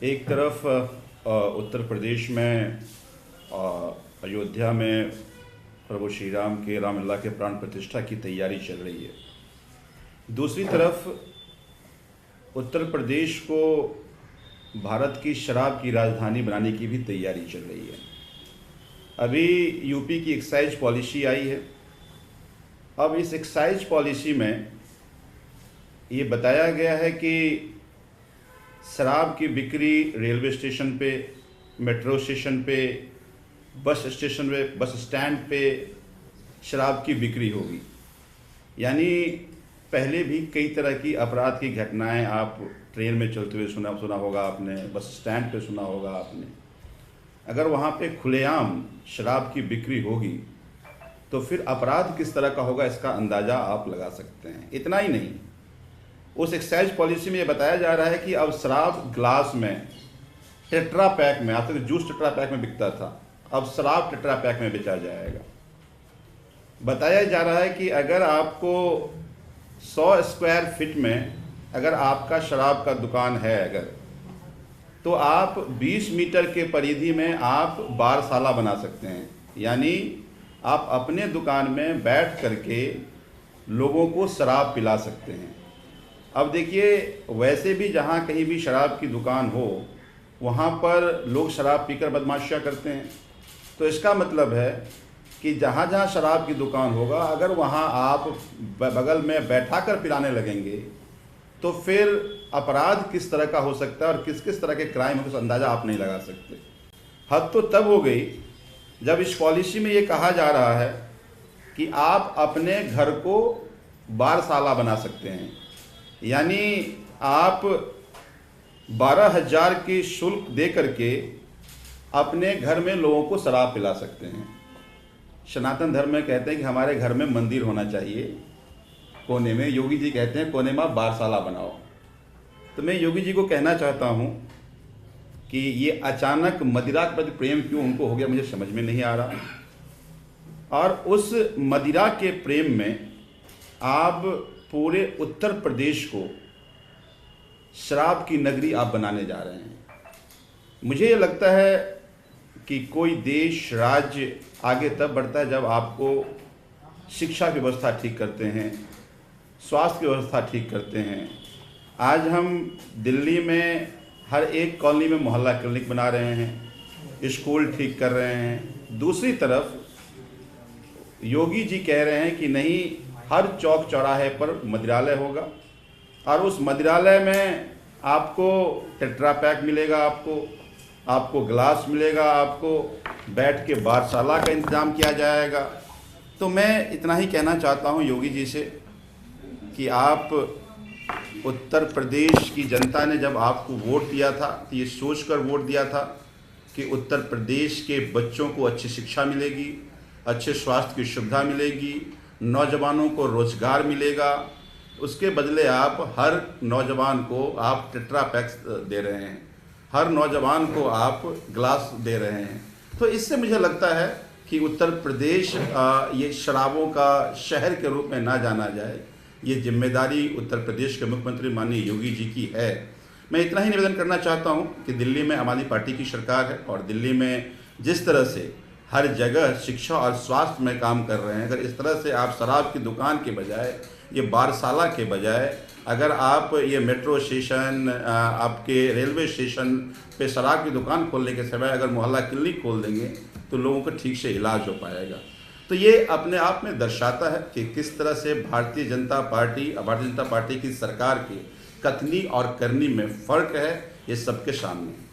एक तरफ उत्तर प्रदेश में अयोध्या में प्रभु श्री राम के रामलला के प्राण प्रतिष्ठा की तैयारी चल रही है। दूसरी तरफ उत्तर प्रदेश को भारत की शराब की राजधानी बनाने की भी तैयारी चल रही है। अभी यूपी की एक्साइज पॉलिसी आई है। अब इस एक्साइज पॉलिसी में ये बताया गया है कि शराब की बिक्री रेलवे स्टेशन पे, मेट्रो स्टेशन पे, बस स्टेशन पे, बस स्टैंड पे शराब की बिक्री होगी। यानी पहले भी कई तरह की अपराध की घटनाएं आप ट्रेन में चलते हुए सुना होगा आपने, बस स्टैंड पे सुना होगा आपने। अगर वहाँ पे खुलेआम शराब की बिक्री होगी तो फिर अपराध किस तरह का होगा इसका अंदाज़ा आप लगा सकते हैं। इतना ही नहीं, उस एक्साइज पॉलिसी में ये बताया जा रहा है कि अब शराब ग्लास में, टेट्रा पैक में, आज तक जूस टेट्रा पैक में बिकता था, अब शराब टेट्रा पैक में बेचा जाएगा। बताया जा रहा है कि अगर आपको 100 स्क्वायर फीट में अगर आपका शराब का दुकान है अगर, तो आप 20 मीटर के परिधि में आप बारसाला बना सकते हैं। यानी आप अपने दुकान में बैठ करके लोगों को शराब पिला सकते हैं। अब देखिए, वैसे भी जहाँ कहीं भी शराब की दुकान हो वहाँ पर लोग शराब पीकर बदमाशियाँ करते हैं। तो इसका मतलब है कि जहाँ जहाँ शराब की दुकान होगा, अगर वहाँ आप बगल में बैठा कर पिलाने लगेंगे तो फिर अपराध किस तरह का हो सकता है और किस किस तरह के क्राइम हो, कुछ अंदाज़ा आप नहीं लगा सकते। हद तो तब हो गई जब इस पॉलिसी में ये कहा जा रहा है कि आप अपने घर को बारसाला बना सकते हैं। यानी आप 12,000 की शुल्क दे करके अपने घर में लोगों को शराब पिला सकते हैं। सनातन धर्म में कहते हैं कि हमारे घर में मंदिर होना चाहिए कोने में। योगी जी कहते हैं कोने में बारसाला बनाओ। तो मैं योगी जी को कहना चाहता हूँ कि ये अचानक मदिरा के प्रति प्रेम क्यों उनको हो गया, मुझे समझ में नहीं आ रहा। और उस मदिरा के प्रेम में आप पूरे उत्तर प्रदेश को शराब की नगरी आप बनाने जा रहे हैं। मुझे ये लगता है कि कोई देश, राज्य आगे तब बढ़ता है जब आपको शिक्षा व्यवस्था ठीक करते हैं, स्वास्थ्य व्यवस्था ठीक करते हैं। आज हम दिल्ली में हर एक कॉलोनी में मोहल्ला क्लिनिक बना रहे हैं, स्कूल ठीक कर रहे हैं। दूसरी तरफ योगी जी कह रहे हैं कि नहीं, हर चौक चौराहे पर मदिरालय होगा और उस मदिरालय में आपको टेट्रा पैक मिलेगा, आपको ग्लास मिलेगा, आपको बैठ के बारसाला का इंतज़ाम किया जाएगा। तो मैं इतना ही कहना चाहता हूं योगी जी से कि आप, उत्तर प्रदेश की जनता ने जब आपको वोट दिया था तो ये सोचकर वोट दिया था कि उत्तर प्रदेश के बच्चों को अच्छी शिक्षा मिलेगी, अच्छे स्वास्थ्य की सुविधा मिलेगी, नौजवानों को रोजगार मिलेगा। उसके बदले आप हर नौजवान को आप टेट्रा पैक्स दे रहे हैं, हर नौजवान को आप ग्लास दे रहे हैं। तो इससे मुझे लगता है कि उत्तर प्रदेश ये शराबों का शहर के रूप में ना जाना जाए। ये जिम्मेदारी उत्तर प्रदेश के मुख्यमंत्री माननीय योगी जी की है। मैं इतना ही निवेदन करना चाहता हूँ कि दिल्ली में आम आदमी पार्टी की सरकार है और दिल्ली में जिस तरह से हर जगह शिक्षा और स्वास्थ्य में काम कर रहे हैं, अगर इस तरह से आप शराब की दुकान के बजाय, ये बारसाला के बजाय, अगर आप ये मेट्रो स्टेशन, आपके रेलवे स्टेशन पे शराब की दुकान खोलने के सिवाय अगर मोहल्ला क्लिनिक खोल देंगे तो लोगों का ठीक से इलाज हो पाएगा। तो ये अपने आप में दर्शाता है कि किस तरह से भारतीय जनता पार्टी की सरकार की कथनी और करनी में फ़र्क है, ये सबके सामने है।